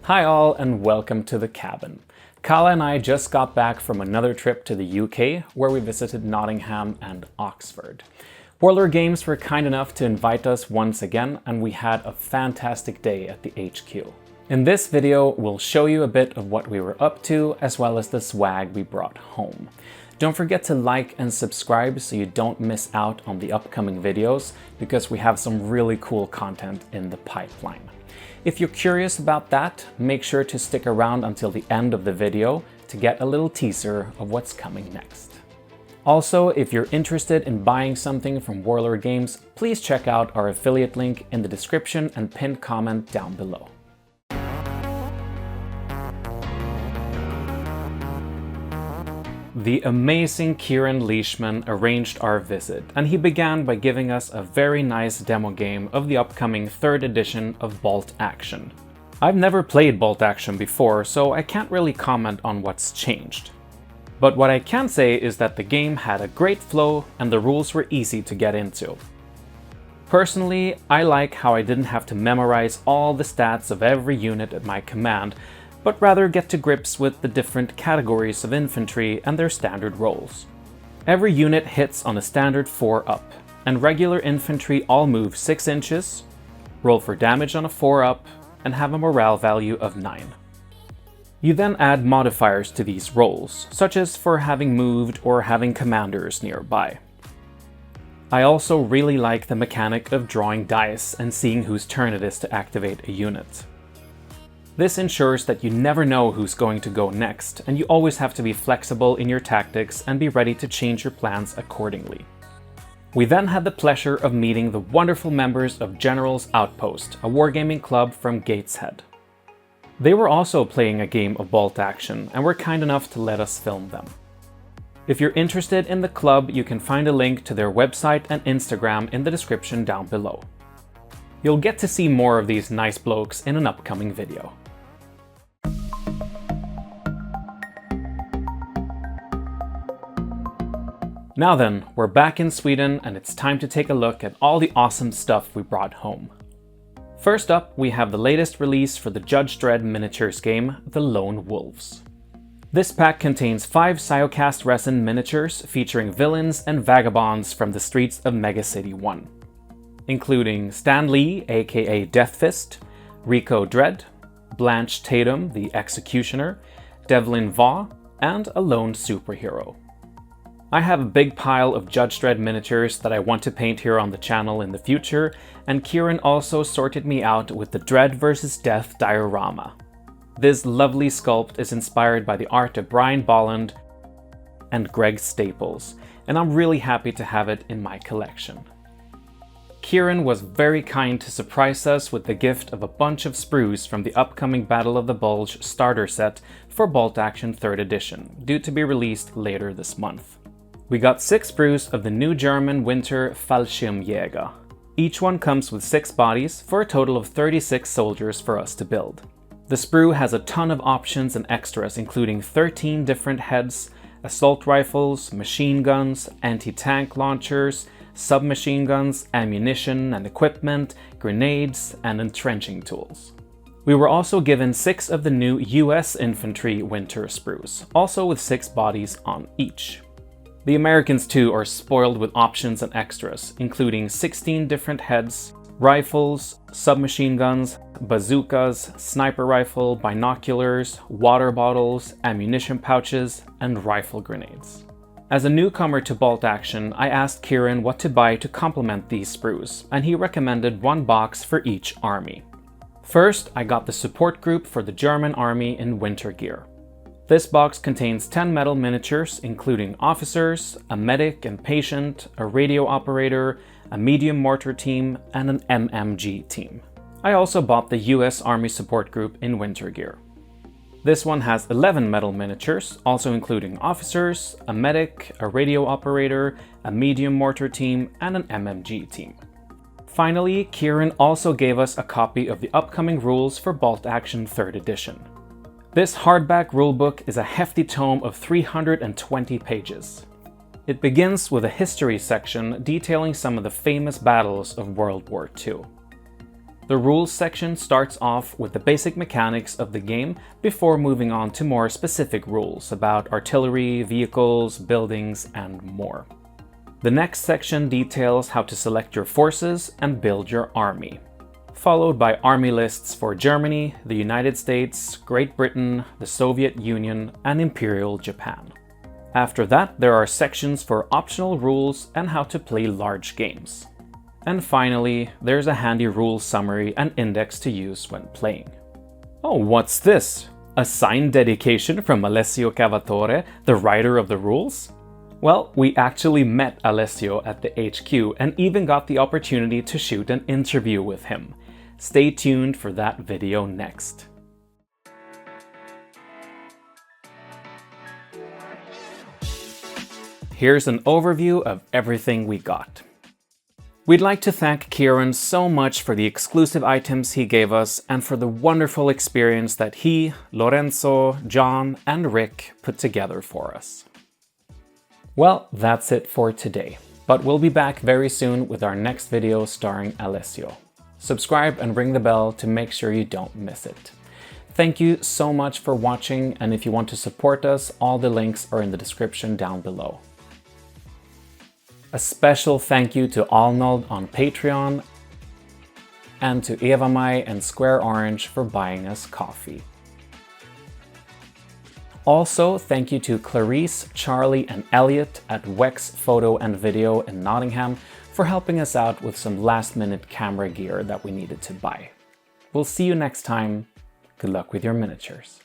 Hi all and welcome to the cabin. Kala and I just got back from another trip to the UK where we visited Nottingham and Oxford. Warlord Games were kind enough to invite us once again and we had a fantastic day at the HQ. In this video we'll show you a bit of what we were up to as well as the swag we brought home. Don't forget to like and subscribe so you don't miss out on the upcoming videos because we have some really cool content in the pipeline. If you're curious about that, make sure to stick around until the end of the video to get a little teaser of what's coming next. Also, if you're interested in buying something from Warlord Games, please check out our affiliate link in the description and pinned comment down below. The amazing Kieran Leishman arranged our visit, and he began by giving us a very nice demo game of the upcoming 3rd edition of Bolt Action. I've never played Bolt Action before, so I can't really comment on what's changed. But what I can say is that the game had a great flow and the rules were easy to get into. Personally, I like how I didn't have to memorize all the stats of every unit at my command, but rather get to grips with the different categories of infantry and their standard roles. Every unit hits on a standard 4-up, and regular infantry all move 6 inches, roll for damage on a 4-up, and have a morale value of 9. You then add modifiers to these rolls, such as for having moved or having commanders nearby. I also really like the mechanic of drawing dice and seeing whose turn it is to activate a unit. This ensures that you never know who's going to go next, and you always have to be flexible in your tactics and be ready to change your plans accordingly. We then had the pleasure of meeting the wonderful members of General's Outpost, a wargaming club from Gateshead. They were also playing a game of Bolt Action and were kind enough to let us film them. If you're interested in the club, you can find a link to their website and Instagram in the description down below. You'll get to see more of these nice blokes in an upcoming video. Now then, we're back in Sweden and it's time to take a look at all the awesome stuff we brought home. First up, we have the latest release for the Judge Dredd miniatures game, The Lone Wolves. This pack contains 5 Cyocast resin miniatures featuring villains and vagabonds from the streets of Mega City 1, including Stan Lee, aka Deathfist, Rico Dredd, Blanche Tatum, the Executioner, Devlin Vaugh, and a lone superhero. I have a big pile of Judge Dredd miniatures that I want to paint here on the channel in the future, and Kieran also sorted me out with the Dredd vs. Death diorama. This lovely sculpt is inspired by the art of Brian Bolland and Greg Staples, and I'm really happy to have it in my collection. Kieran was very kind to surprise us with the gift of a bunch of sprues from the upcoming Battle of the Bulge starter set for Bolt Action 3rd edition, due to be released later this month. We got 6 sprues of the new German winter Fallschirmjäger. Each one comes with 6 bodies for a total of 36 soldiers for us to build. The sprue has a ton of options and extras, including 13 different heads, assault rifles, machine guns, anti-tank launchers, submachine guns, ammunition and equipment, grenades, and entrenching tools. We were also given 6 of the new US infantry winter sprues, also with 6 bodies on each. The Americans too are spoiled with options and extras, including 16 different heads, rifles, submachine guns, bazookas, sniper rifle, binoculars, water bottles, ammunition pouches, and rifle grenades. As a newcomer to Bolt Action, I asked Kieran what to buy to complement these sprues, and he recommended 1 box for each army. First, I got the support group for the German army in winter gear. This box contains 10 metal miniatures, including officers, a medic and patient, a radio operator, a medium mortar team, and an MMG team. I also bought the US Army support group in winter gear. This one has 11 metal miniatures, also including officers, a medic, a radio operator, a medium mortar team, and an MMG team. Finally, Kieran also gave us a copy of the upcoming rules for Bolt Action 3rd edition. This hardback rulebook is a hefty tome of 320 pages. It begins with a history section detailing some of the famous battles of World War II. The rules section starts off with the basic mechanics of the game before moving on to more specific rules about artillery, vehicles, buildings, and more. The next section details how to select your forces and build your army, followed by army lists for Germany, the United States, Great Britain, the Soviet Union, and Imperial Japan. After that, there are sections for optional rules and how to play large games. And finally, there's a handy rules summary and index to use when playing. Oh, what's this? A signed dedication from Alessio Cavatore, the writer of the rules? Well, we actually met Alessio at the HQ and even got the opportunity to shoot an interview with him. Stay tuned for that video next. Here's an overview of everything we got. We'd like to thank Kieran so much for the exclusive items he gave us and for the wonderful experience that he, Lorenzo, John, and Rick put together for us. Well, that's it for today, but we'll be back very soon with our next video starring Alessio. Subscribe and ring the bell to make sure you don't miss it. Thank you so much for watching, and if you want to support us, all the links are in the description down below. A special thank you to Arnold on Patreon and to Eva Mai and Square Orange for buying us coffee. Also, thank you to Clarice, Charlie, and Elliot at Wex Photo and Video in Nottingham for helping us out with some last-minute camera gear that we needed to buy. We'll see you next time. Good luck with your miniatures.